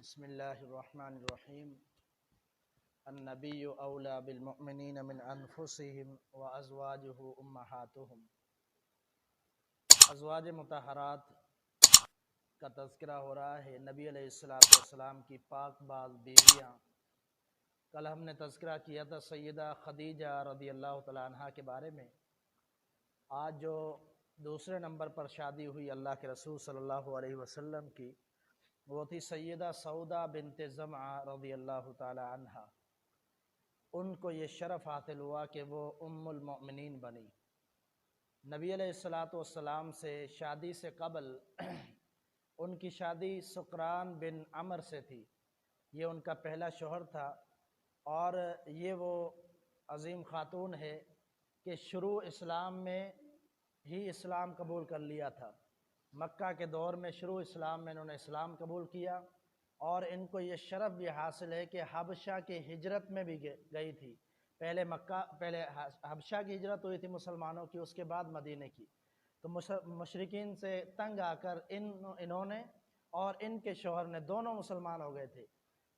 بسم اللہ الرحمن الرحیم النبی اولا بالمؤمنین من انفسهم وازواجہ امہاتہم۔ ازواج مطہرات کا تذکرہ ہو رہا ہے، نبی علیہ السلام کی پاک باز بیویاں۔ کل ہم نے تذکرہ کیا تھا سیدہ خدیجہ رضی اللہ تعالیٰ عنہ کے بارے میں۔ آج جو دوسرے نمبر پر شادی ہوئی اللہ کے رسول صلی اللہ علیہ وسلم کی، وہ تھی سیدہ سودا بنت زمعہ رضی اللہ تعالی عنہ۔ ان کو یہ شرف حاصل ہوا کہ وہ ام المؤمنین بنی۔ نبی علیہ السلام سے شادی سے قبل ان کی شادی سقران بن عمر سے تھی۔ یہ ان کا پہلا شوہر تھا، اور یہ وہ عظیم خاتون ہے کہ شروع اسلام میں ہی اسلام قبول کر لیا تھا۔ مکہ کے دور میں شروع اسلام میں انہوں نے اسلام قبول کیا، اور ان کو یہ شرف بھی حاصل ہے کہ حبشہ کی ہجرت میں بھی گئی تھی۔ پہلے حبشہ کی ہجرت ہوئی تھی مسلمانوں کی، اس کے بعد مدینے کی۔ تو مشرکین سے تنگ آ کر انہوں نے اور ان کے شوہر نے دونوں مسلمان ہو گئے تھے۔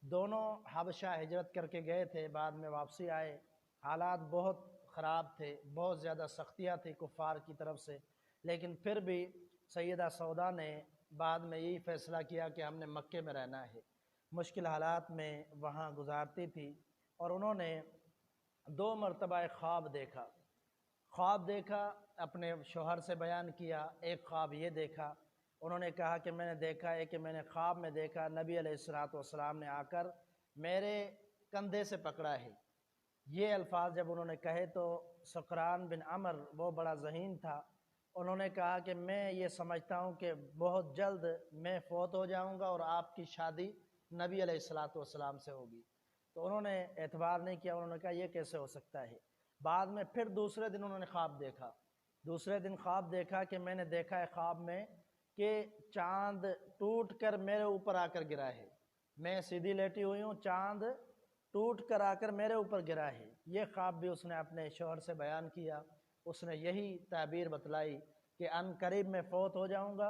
دونوں حبشہ ہجرت کر کے گئے تھے، بعد میں واپسی آئے۔ حالات بہت خراب تھے، بہت زیادہ سختیاں تھیں کفار کی طرف سے، لیکن پھر بھی سیدہ سودا نے بعد میں یہی فیصلہ کیا کہ ہم نے مکے میں رہنا ہے۔ مشکل حالات میں وہاں گزارتی تھی، اور انہوں نے 2 مرتبہ ایک خواب دیکھا، اپنے شوہر سے بیان کیا۔ ایک خواب یہ دیکھا، انہوں نے کہا کہ میں نے دیکھا ہے کہ میں نے خواب میں دیکھا نبی علیہ السلام نے آ کر میرے کندھے سے پکڑا ہے۔ یہ الفاظ جب انہوں نے کہے تو سقران بن عمر وہ بڑا ذہین تھا، انہوں نے کہا کہ میں یہ سمجھتا ہوں کہ بہت جلد میں فوت ہو جاؤں گا اور آپ کی شادی نبی علیہ السلام سے ہوگی۔ تو انہوں نے اعتبار نہیں کیا، انہوں نے کہا یہ کیسے ہو سکتا ہے۔ بعد میں پھر دوسرے دن انہوں نے خواب دیکھا کہ میں نے دیکھا ہے خواب میں کہ چاند ٹوٹ کر میرے اوپر آ کر گرا ہے۔ میں سیدھی لیٹی ہوئی ہوں، چاند ٹوٹ کر آ کر میرے اوپر گرا ہے۔ یہ خواب بھی اس نے اپنے شوہر سے بیان کیا۔ اس نے یہی تعبیر بتلائی کہ ان قریب میں فوت ہو جاؤں گا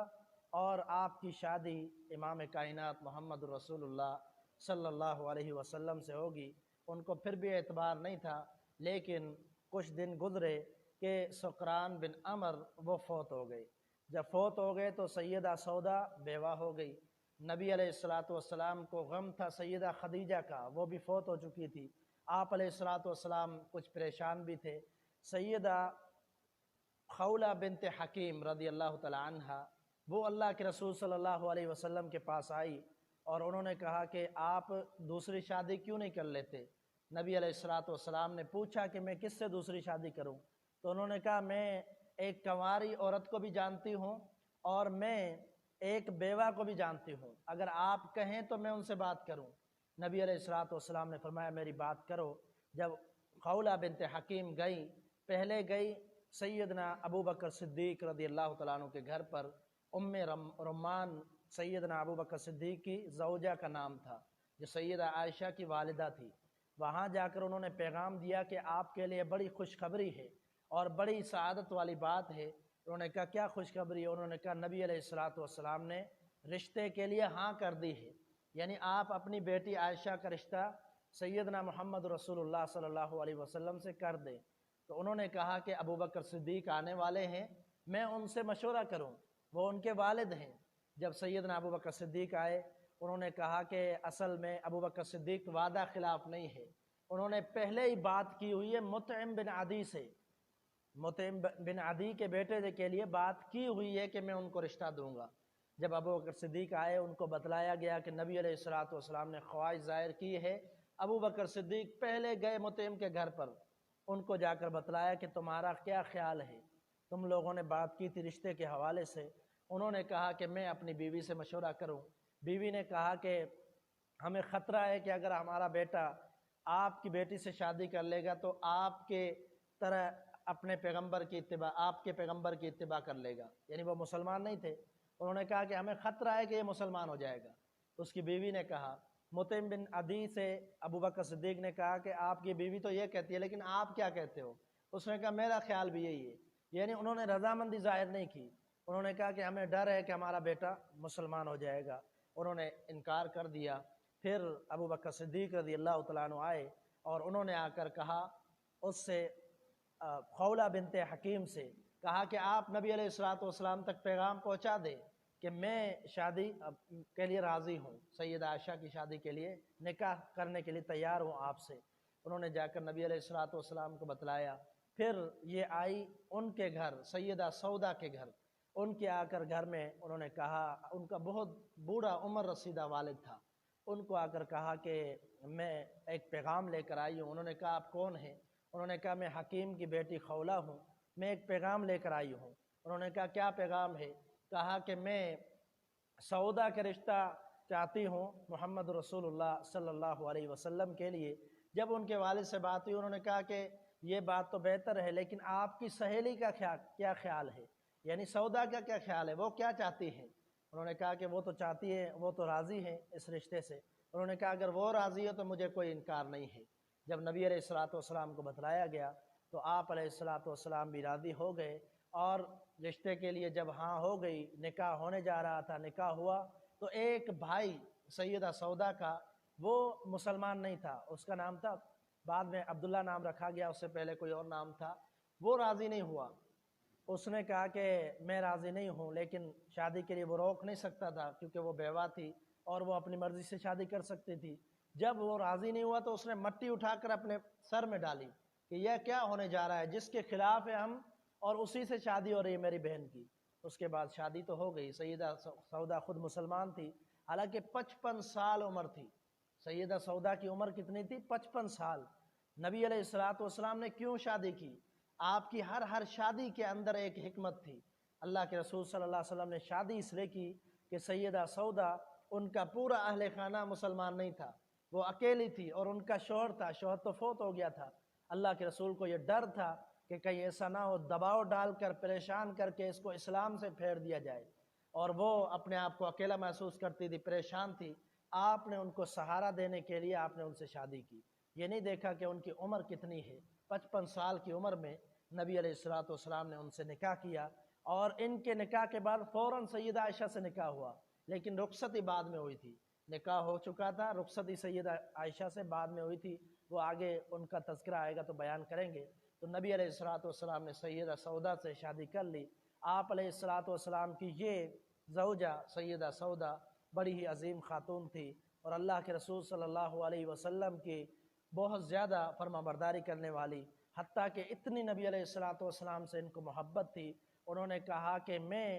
اور آپ کی شادی امام کائنات محمد رسول اللہ صلی اللہ علیہ وسلم سے ہوگی۔ ان کو پھر بھی اعتبار نہیں تھا، لیکن کچھ دن گزرے کہ سقران بن عمر وہ فوت ہو گئے۔ جب فوت ہو گئے تو سیدہ سودا بیوہ ہو گئی۔ نبی علیہ السلام کو غم تھا سیدہ خدیجہ کا، وہ بھی فوت ہو چکی تھی۔ آپ علیہ السلام کچھ پریشان بھی تھے۔ سیدہ خولہ بنت حکیم رضی اللہ تعالی عنہ وہ اللہ کے رسول صلی اللہ علیہ وسلم کے پاس آئی، اور انہوں نے کہا کہ آپ دوسری شادی کیوں نہیں کر لیتے؟ نبی علیہ السلام نے پوچھا کہ میں کس سے دوسری شادی کروں؟ تو انہوں نے کہا میں ایک کنواری عورت کو بھی جانتی ہوں، اور میں ایک بیوہ کو بھی جانتی ہوں، اگر آپ کہیں تو میں ان سے بات کروں۔ نبی علیہ السلام نے فرمایا میری بات کرو۔ جب خولہ بنت حکیم پہلے گئی سیدنا ابو بکر صدیق رضی اللہ تعالیٰ عنہ کے گھر پر۔ ام رمان سیدنا ابو بکر صدیق کی زوجہ کا نام تھا، جو سیدہ عائشہ کی والدہ تھی۔ وہاں جا کر انہوں نے پیغام دیا کہ آپ کے لیے بڑی خوشخبری ہے اور بڑی سعادت والی بات ہے۔ انہوں نے کہا کیا خوشخبری ہے؟ انہوں نے کہا نبی علیہ السلام نے رشتے کے لیے ہاں کر دی ہے، یعنی آپ اپنی بیٹی عائشہ کا رشتہ سیدنا محمد رسول اللہ صلی اللہ علیہ وسلم سے کر دیں۔ تو انہوں نے کہا کہ ابو بکر صدیق آنے والے ہیں، میں ان سے مشورہ کروں، وہ ان کے والد ہیں۔ جب سیدنا ابو بکر صدیق آئے، انہوں نے کہا کہ اصل میں ابو بکر صدیق وعدہ خلاف نہیں ہے، انہوں نے پہلے ہی بات کی ہوئی ہے مطعم بن عدی سے، مطعم بن عدی کے بیٹے کے لیے بات کی ہوئی ہے کہ میں ان کو رشتہ دوں گا۔ جب ابو بکر صدیق آئے، ان کو بتلایا گیا کہ نبی علیہ السلام نے خواہش ظاہر کی ہے۔ ابو بکر صدیق پہلے گئے مطعم کے گھر پر، ان کو جا کر بتلایا کہ تمہارا کیا خیال ہے، تم لوگوں نے بات کی تھی رشتے کے حوالے سے۔ انہوں نے کہا کہ میں اپنی بیوی سے مشورہ کروں۔ بیوی نے کہا کہ ہمیں خطرہ ہے کہ اگر ہمارا بیٹا آپ کی بیٹی سے شادی کر لے گا تو آپ کے طرح اپنے پیغمبر کی اتباع، آپ کے پیغمبر کی اتباع کر لے گا، یعنی وہ مسلمان نہیں تھے۔ انہوں نے کہا کہ ہمیں خطرہ ہے کہ یہ مسلمان ہو جائے گا۔ اس کی بیوی نے کہا، مطعم بن عدی سے ابو بکر صدیق نے کہا کہ آپ کی بیوی تو یہ کہتی ہے، لیکن آپ کیا کہتے ہو؟ اس نے کہا میرا خیال بھی یہی ہے، یعنی انہوں نے رضامندی ظاہر نہیں کی۔ انہوں نے کہا کہ ہمیں ڈر ہے کہ ہمارا بیٹا مسلمان ہو جائے گا۔ انہوں نے انکار کر دیا۔ پھر ابو بکر صدیق رضی اللہ تعالیٰ عنہ آئے اور انہوں نے آ کر کہا اس سے، خولہ بنت حکیم سے کہا کہ آپ نبی علیہ الصلوۃ تک پیغام پہنچا دے کہ میں شادی کے لیے راضی ہوں، سیدہ عائشہ کی شادی کے لیے نکاح کرنے کے لیے تیار ہوں آپ سے۔ انہوں نے جا کر نبی علیہ الصلوۃ کو بتلایا۔ پھر یہ آئی ان کے گھر، سیدہ سودا کے گھر، ان کے آ کر گھر میں انہوں نے کہا، ان کا بہت بوڑھا عمر رسیدہ والد تھا، ان کو آ کر کہا کہ میں ایک پیغام لے کر آئی ہوں۔ انہوں نے کہا آپ کون ہیں؟ انہوں نے کہا میں حکیم کی بیٹی خولہ ہوں، میں ایک پیغام لے کر آئی ہوں۔ انہوں نے کہا کیا پیغام ہے؟ کہا کہ میں سودا کا رشتہ چاہتی ہوں محمد رسول اللہ صلی اللہ علیہ وسلم کے لیے۔ جب ان کے والد سے بات ہوئی انہوں نے کہا کہ یہ بات تو بہتر ہے، لیکن آپ کی سہیلی کا کیا خیال ہے؟ یعنی سودا کا کیا خیال ہے، وہ کیا چاہتی ہے؟ انہوں نے کہا کہ وہ تو چاہتی ہے، وہ تو راضی ہے اس رشتے سے۔ انہوں نے کہا اگر وہ راضی ہے تو مجھے کوئی انکار نہیں ہے۔ جب نبی علیہ الصلوۃ کو بتلایا گیا تو آپ علیہ الصلوۃ بھی راضی ہو گئے، اور رشتے کے لیے جب ہاں ہو گئی، نکاح ہونے جا رہا تھا، نکاح ہوا تو ایک بھائی سیدہ سودا کا، وہ مسلمان نہیں تھا، اس کا نام تھا، بعد میں عبداللہ نام رکھا گیا، اس سے پہلے کوئی اور نام تھا، وہ راضی نہیں ہوا۔ اس نے کہا کہ میں راضی نہیں ہوں، لیکن شادی کے لیے وہ روک نہیں سکتا تھا کیونکہ وہ بیوہ تھی اور وہ اپنی مرضی سے شادی کر سکتی تھی۔ جب وہ راضی نہیں ہوا تو اس نے مٹی اٹھا کر اپنے سر میں ڈالی کہ یہ کیا ہونے جا رہا ہے، جس کے خلاف ہے ہم اور اسی سے شادی ہو رہی ہے میری بہن کی۔ اس کے بعد شادی تو ہو گئی، سیدہ سودا خود مسلمان تھی، حالانکہ 55 سال عمر تھی۔ سیدہ سودا کی عمر کتنی تھی؟ 55 سال۔ نبی علیہ الصلوۃ نے کیوں شادی کی؟ آپ کی ہر شادی کے اندر ایک حکمت تھی۔ اللہ کے رسول صلی اللہ علیہ وسلم نے شادی اس لیے کی کہ سیدہ سودا، ان کا پورا اہل خانہ مسلمان نہیں تھا، وہ اکیلی تھی، اور ان کا شوہر تھا، شوہر تو فوت ہو گیا تھا۔ اللہ کے رسول کو یہ ڈر تھا کہ کہیں ایسا نہ ہو دباؤ ڈال کر پریشان کر کے اس کو اسلام سے پھیر دیا جائے، اور وہ اپنے آپ کو اکیلا محسوس کرتی تھی، پریشان تھی۔ آپ نے ان کو سہارا دینے کے لیے آپ نے ان سے شادی کی۔ یہ نہیں دیکھا کہ ان کی عمر کتنی ہے، 55 سال کی عمر میں نبی علیہ الصلوۃ نے ان سے نکاح کیا، اور ان کے نکاح کے بعد فوراً سیدہ عائشہ سے نکاح ہوا، لیکن رخصتی بعد میں ہوئی تھی۔ نکاح ہو چکا تھا، رخصتی سیدہ عائشہ سے بعد میں ہوئی تھی، وہ آگے ان کا تذکرہ آئے گا تو بیان کریں گے۔ تو نبی علیہ الصلوۃ نے سیدہ سودا سے شادی کر لی۔ آپ علیہ الصلوۃ کی یہ زوجہ سیدہ سودا بڑی ہی عظیم خاتون تھی، اور اللہ کے رسول صلی اللہ علیہ وسلم کی بہت زیادہ فرما برداری کرنے والی، حتیٰ کہ اتنی نبی علیہ الصلوۃ سے ان کو محبت تھی، انہوں نے کہا کہ میں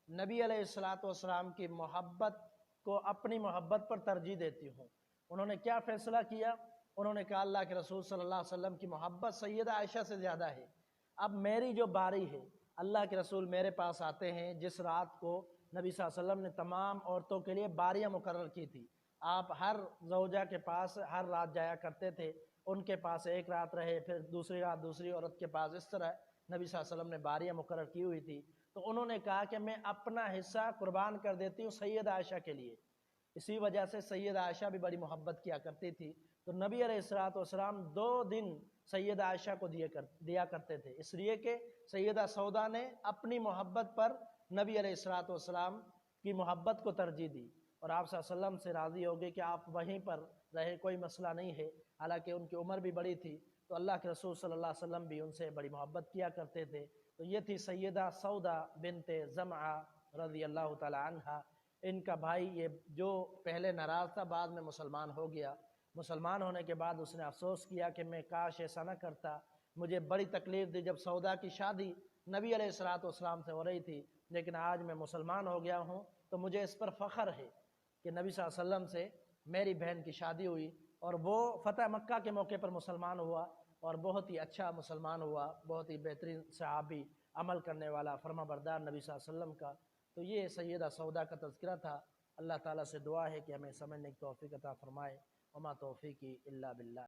نبی علیہ الصلوۃ کی محبت کو اپنی محبت پر ترجیح دیتی ہوں۔ انہوں نے کیا فیصلہ کیا؟ انہوں نے کہا اللہ کے رسول صلی اللہ علیہ وسلم کی محبت سیدہ عائشہ سے زیادہ ہے، اب میری جو باری ہے، اللہ کے رسول میرے پاس آتے ہیں، جس رات کو نبی صلی اللہ علیہ وسلم نے تمام عورتوں کے لیے باریاں مقرر کی تھی، آپ ہر زوجہ کے پاس ہر رات جایا کرتے تھے، ان کے پاس ایک رات رہے، پھر دوسری رات دوسری عورت کے پاس، اس طرح نبی صلی اللہ علیہ وسلم نے باریاں مقرر کی ہوئی تھی۔ تو انہوں نے کہا کہ میں اپنا حصہ قربان کر دیتی ہوں سیدہ عائشہ کے لیے۔ اسی وجہ سے سیدہ عائشہ بھی بڑی محبت کیا کرتی تھی، تو نبی علیہ الصلوۃ 2 دن سیدہ عائشہ کو دیا کرتے تھے، اس لیے کہ سیدہ سودا نے اپنی محبت پر نبی علیہ الصلوۃ کی محبت کو ترجیح دی، اور آپ صلی اللہ علیہ وسلم سے راضی ہو گئے کہ آپ وہیں پر رہے، کوئی مسئلہ نہیں ہے، حالانکہ ان کی عمر بھی بڑی تھی، تو اللہ کے رسول صلی اللہ علیہ وسلم بھی ان سے بڑی محبت کیا کرتے تھے۔ تو یہ تھی سیدہ سودا بنت زمعہ رضی اللہ تعالی عنہ۔ ان کا بھائی یہ جو پہلے ناراض تھا بعد میں مسلمان ہو گیا، مسلمان ہونے کے بعد اس نے افسوس کیا کہ میں کاش ایسا نہ کرتا، مجھے بڑی تکلیف دی جب سودا کی شادی نبی علیہ الصلوۃ سے ہو رہی تھی، لیکن آج میں مسلمان ہو گیا ہوں تو مجھے اس پر فخر ہے کہ نبی صلی اللہ علیہ وسلم سے میری بہن کی شادی ہوئی، اور وہ فتح مکہ کے موقع پر مسلمان ہوا، اور بہت ہی اچھا مسلمان ہوا، بہت ہی بہترین صحابی، عمل کرنے والا، فرما بردار نبی صلی اللہ علیہ وسلم کا۔ تو یہ سیدہ سودا کا تذکرہ تھا۔ اللہ تعالیٰ سے دعا ہے کہ ہمیں سمجھنے کی توفیق عطا فرمائے۔ وما توفیقی الا باللہ۔